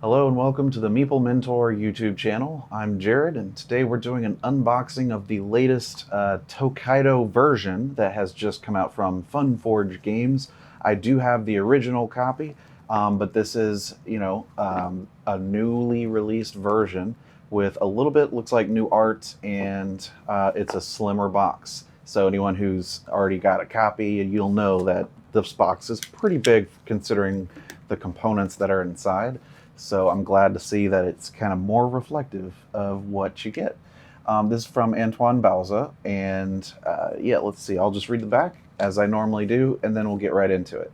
Hello and welcome to the Meeple Mentor YouTube channel. I'm Jared, and today we're doing an unboxing of the latest Tokaido version that has just come out from FunForge Games. I do have the original copy, but this is, a newly released version with a little bit, looks like new art, and it's a slimmer box. So anyone who's already got a copy, you'll know that this box is pretty big considering the components that are inside. So I'm glad to see that it's kind of more reflective of what you get. This is from Antoine Bauza, and yeah, let's see. I'll just read the back as I normally do, and then we'll get right into it.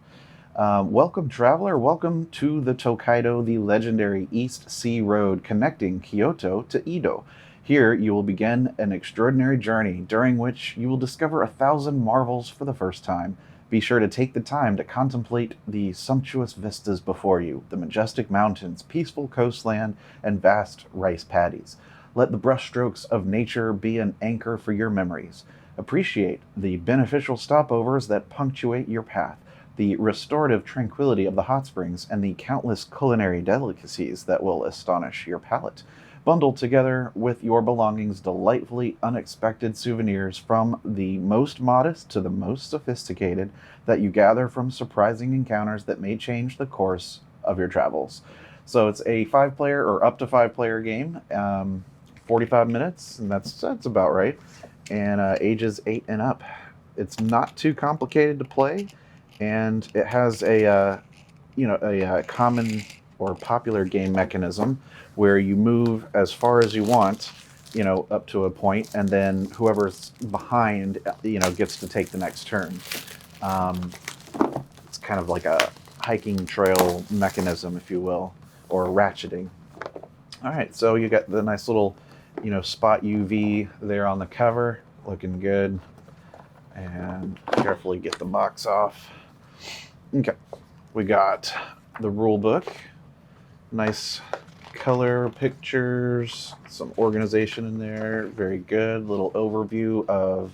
Welcome, traveler. Welcome to the Tokaido, the legendary East Sea Road connecting Kyoto to Edo. Here you will begin an extraordinary journey during which you will discover 1,000 marvels for the first time. Be sure to take the time to contemplate the sumptuous vistas before you, the majestic mountains, peaceful coastland, and vast rice paddies. Let the brushstrokes of nature be an anchor for your memories. Appreciate the beneficial stopovers that punctuate your path, the restorative tranquility of the hot springs, and the countless culinary delicacies that will astonish your palate. Bundled together with your belongings, delightfully unexpected souvenirs from the most modest to the most sophisticated that you gather from surprising encounters that may change the course of your travels. So it's a 5-player or up to 5-player game, 45 minutes, and that's about right, and ages 8 and up. It's not too complicated to play, and it has a common or popular game mechanism where you move as far as you want, up to a point, and then whoever's behind, gets to take the next turn. It's kind of like a hiking trail mechanism, if you will, or ratcheting. All right, so you got the nice little, spot UV there on the cover, looking good. And carefully get the box off. Okay, we got the rule book. Nice color pictures, some organization in there, very good. Little overview of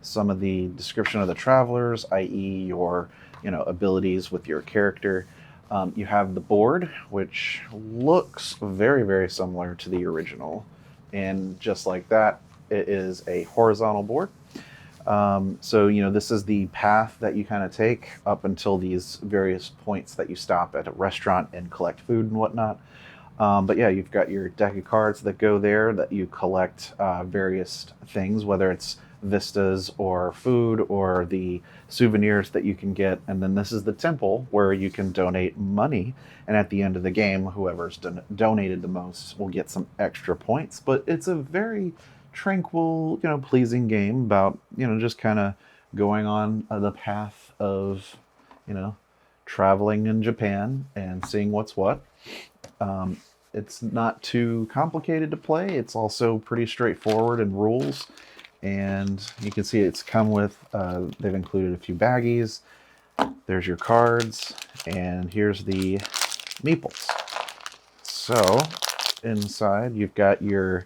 some of the description of the travelers, i.e. your abilities with your character. You have the board, which looks very, very similar to the original, and just like that, it is a horizontal board. So this is the path that you kind of take up until these various points that you stop at a restaurant and collect food and whatnot. But yeah, you've got your deck of cards that go there that you collect various things, whether it's vistas or food or the souvenirs that you can get. And then this is the temple where you can donate money. And at the end of the game, whoever's donated the most will get some extra points. But it's a very tranquil, pleasing game about, just kind of going on the path of, traveling in Japan and seeing what's what. It's not too complicated to play. It's also pretty straightforward in rules. And you can see it's come with, they've included a few baggies. There's your cards. And here's the meeples. So inside you've got your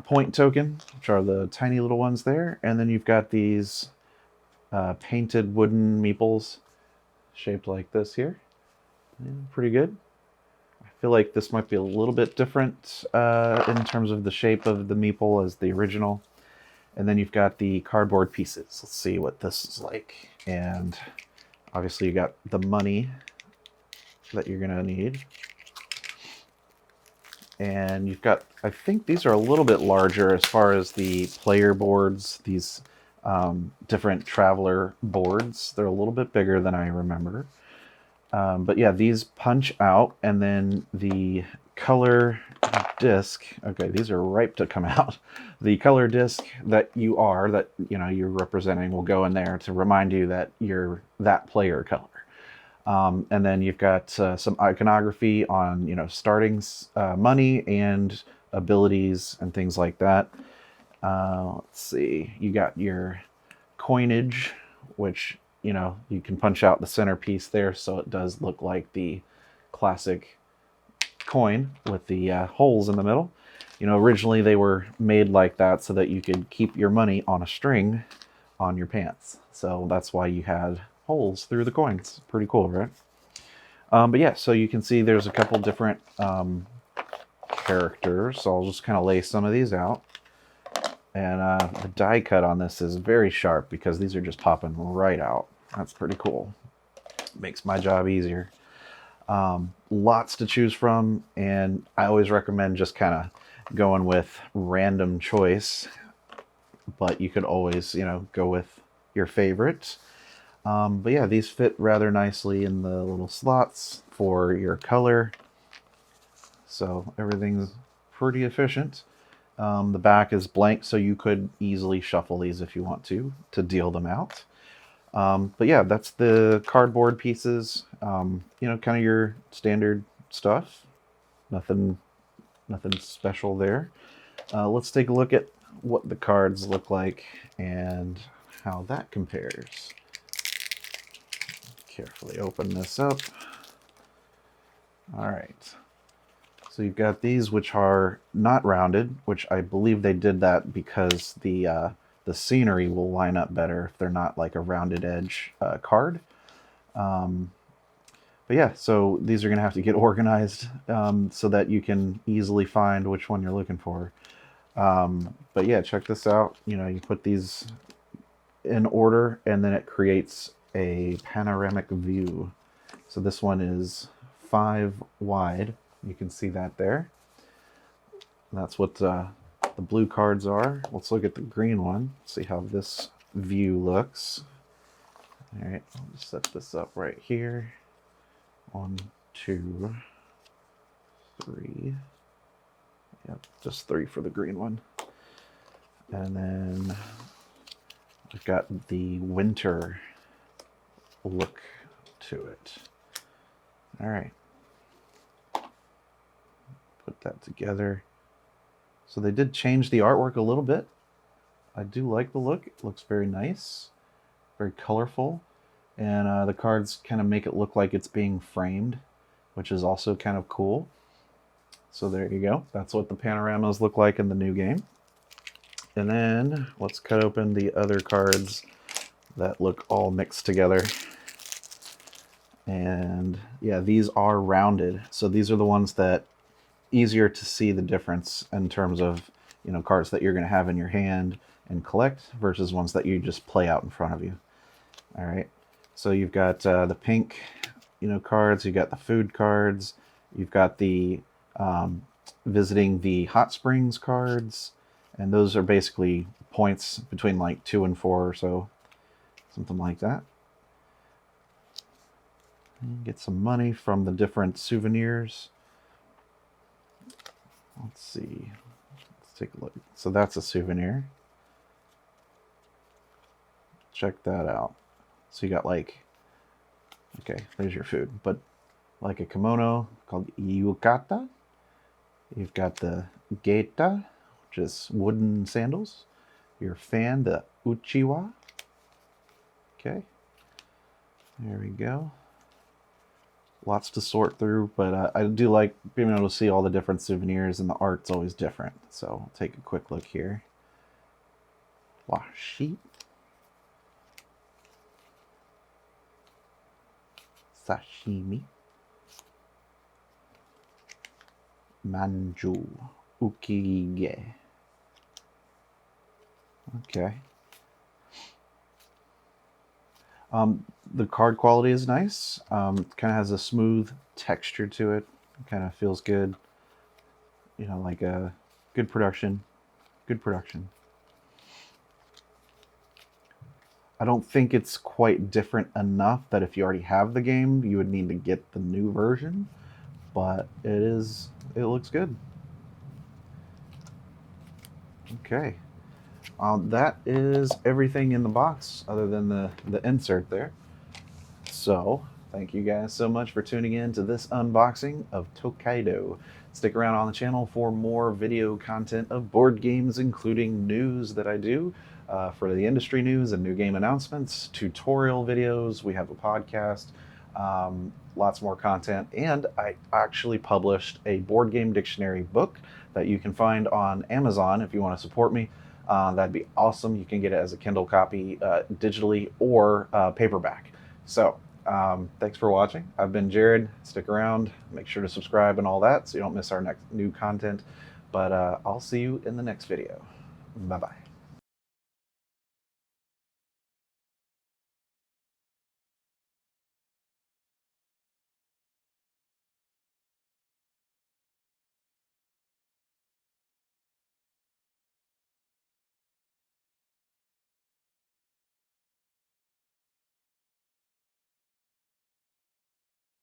point token, which are the tiny little ones there. And then you've got these painted wooden meeples shaped like this here. Yeah, pretty good. I feel like this might be a little bit different in terms of the shape of the meeple as the original. And then you've got the cardboard pieces. Let's see what this is like. And obviously you got the money that you're gonna need. And you've got, I think these are a little bit larger as far as the player boards, these different traveler boards. They're a little bit bigger than I remember. But yeah, these punch out, and then the color disc, okay, these are ripe to come out. The color disc that you're representing will go in there to remind you that you're that player color. And then you've got some iconography on, starting money and abilities and things like that. Let's see, you got your coinage, which, you can punch out the centerpiece there so it does look like the classic coin with the holes in the middle. Originally they were made like that so that you could keep your money on a string on your pants. So that's why you had holes through the coins. Pretty cool, right? But yeah, so you can see there's a couple different characters. So I'll just kind of lay some of these out. And the die cut on this is very sharp because these are just popping right out. That's pretty cool. Makes my job easier. Lots to choose from, and I always recommend just kind of going with random choice, but you could always, go with your favorites. But yeah, these fit rather nicely in the little slots for your color. So everything's pretty efficient. The back is blank, so you could easily shuffle these if you want to deal them out. But yeah, that's the cardboard pieces. Kind of your standard stuff. Nothing special there. Let's take a look at what the cards look like and how that compares. Carefully open this up. All right. So you've got these, which are not rounded, which I believe they did that because the scenery will line up better if they're not like a rounded edge card. But yeah, so these are going to have to get organized so that you can easily find which one you're looking for. But yeah, check this out. You put these in order, and then it creates a panoramic view. So this one is 5 wide. You can see that there. That's what the blue cards are. Let's look at the green one. See how this view looks. All right, I'll just set this up right here. 1, 2, 3. Yep, just 3 for the green one. And then we've got the winter look to it. All right. Put that together. So they did change the artwork a little bit. I do like the look. It looks very nice, very colorful. And the cards kind of make it look like it's being framed, which is also kind of cool. So there you go. That's what the panoramas look like in the new game. And then let's cut open the other cards that look all mixed together. And yeah, these are rounded. So these are the ones that easier to see the difference in terms of, cards that you're going to have in your hand and collect versus ones that you just play out in front of you. All right. So you've got the pink, cards. You've got the food cards. You've got the visiting the hot springs cards. And those are basically points between like 2 and 4 or so. Something like that. And get some money from the different souvenirs. Let's see. Let's take a look. So that's a souvenir. Check that out. So you got okay, there's your food, but like a kimono called yukata. You've got the geita, which is wooden sandals. Your fan, the uchiwa. Okay. There we go. Lots to sort through, but I do like being able to see all the different souvenirs, and the art's always different. So I'll take a quick look here. Washi. Sashimi. Manju. Ukige. Okay. The card quality is nice. Kind of has a smooth texture to it. Kind of feels good. Like a good production. Good production. I don't think it's quite different enough that if you already have the game, you would need to get the new version. But it looks good. Okay. That is everything in the box other than the insert there. So, thank you guys so much for tuning in to this unboxing of Tokaido. Stick around on the channel for more video content of board games, including news that I do for the industry news and new game announcements, tutorial videos. We have a podcast, lots more content, and I actually published a board game dictionary book that you can find on Amazon if you want to support me. That'd be awesome. You can get it as a Kindle copy digitally or paperback. So Thanks for watching. I've been Jared. Stick around. Make sure to subscribe and all that so you don't miss our next new content. But I'll see you in the next video. Bye-bye.